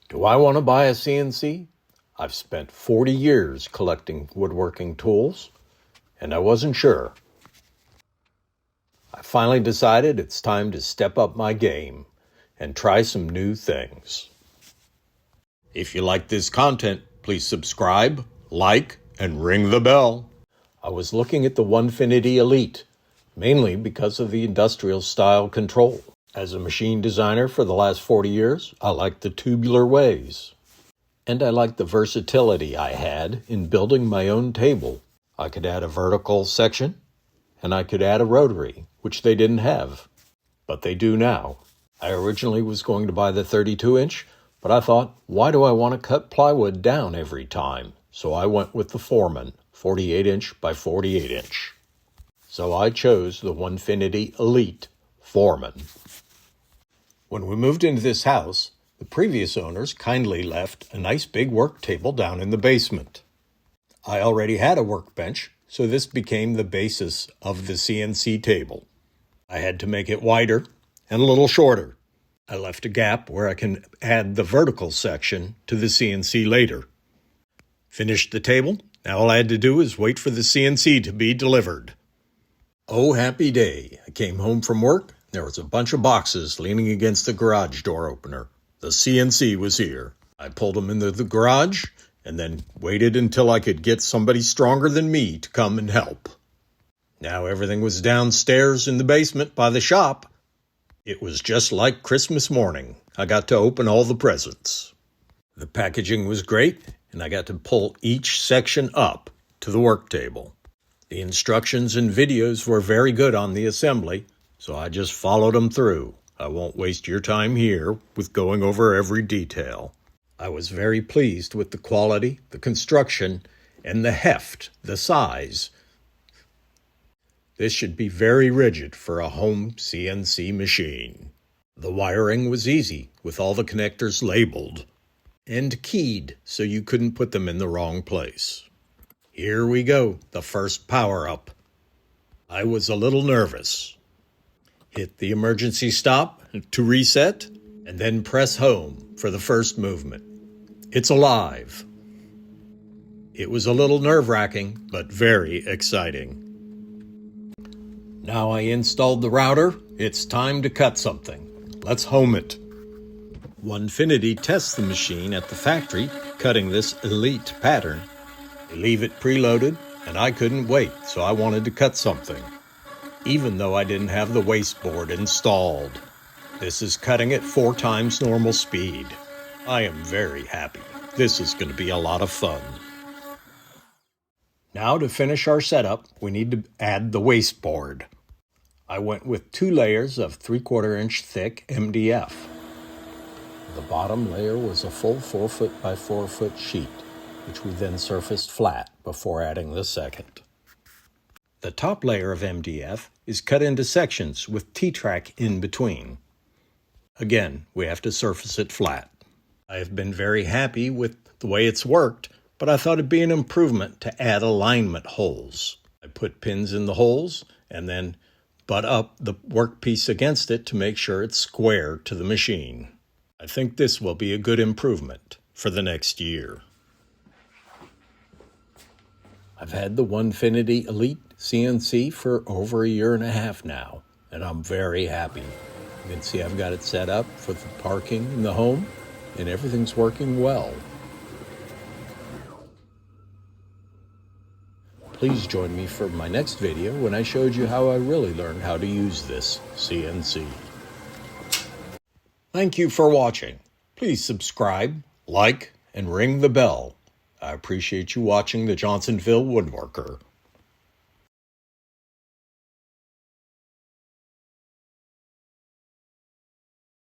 Do I want to buy a CNC? I've spent 40 years collecting woodworking tools, and I wasn't sure. I finally decided it's time to step up my game and try some new things. If you like this content, please subscribe, like, and ring the bell. I was looking at the Onefinity Elite, mainly because of the industrial style control. As a machine designer for the last 40 years, I like the tubular ways. And I like the versatility I had in building my own table. I could add a vertical section, and I could add a rotary, which they didn't have, but they do now. I originally was going to buy the 32-inch, but I thought, why do I want to cut plywood down every time? So I went with the Foreman, 48-inch by 48-inch. So I chose the Onefinity Elite Foreman. When we moved into this house, the previous owners kindly left a nice big work table down in the basement. I already had a workbench, so this became the basis of the CNC table. I had to make it wider and a little shorter. I left a gap where I can add the vertical section to the CNC later. Finished the table. Now all I had to do is wait for the CNC to be delivered. Oh, happy day. I came home from work. There was a bunch of boxes leaning against the garage door opener. The CNC was here. I pulled them into the garage and then waited until I could get somebody stronger than me to come and help. Now everything was downstairs in the basement by the shop. It was just like Christmas morning. I got to open all the presents. The packaging was great, and I got to pull each section up to the work table. The instructions and videos were very good on the assembly, so I just followed them through. I won't waste your time here with going over every detail. I was very pleased with the quality, the construction, and the heft, the size. This should be very rigid for a home CNC machine. The wiring was easy, with all the connectors labeled and keyed so you couldn't put them in the wrong place. Here we go, the first power-up. I was a little nervous. Hit the emergency stop to reset, and then press home for the first movement. It's alive. It was a little nerve-wracking, but very exciting. Now I installed the router, it's time to cut something. Let's home it. Onefinity tests the machine at the factory, cutting this Elite pattern. They leave it preloaded, and I couldn't wait, so I wanted to cut something, even though I didn't have the wasteboard installed. This is cutting at 4 times normal speed. I am very happy. This is going to be a lot of fun. Now to finish our setup, we need to add the wasteboard. I went with 2 layers of 3/4 inch thick MDF. The bottom layer was a full 4 foot by 4 foot sheet, which we then surfaced flat before adding the second. The top layer of MDF is cut into sections with T-track in between. Again, we have to surface it flat. I have been very happy with the way it's worked, but I thought it'd be an improvement to add alignment holes. I put pins in the holes and then butt up the workpiece against it to make sure it's square to the machine. I think this will be a good improvement for the next year. I've had the Onefinity Elite CNC for over 1.5 years now, and I'm very happy. You can see I've got it set up for the parking in the home, and everything's working well. Please join me for my next video when I showed you how I really learned how to use this CNC. Thank you for watching. Please subscribe, like, and ring the bell. I appreciate you watching the Johnsonville Woodworker.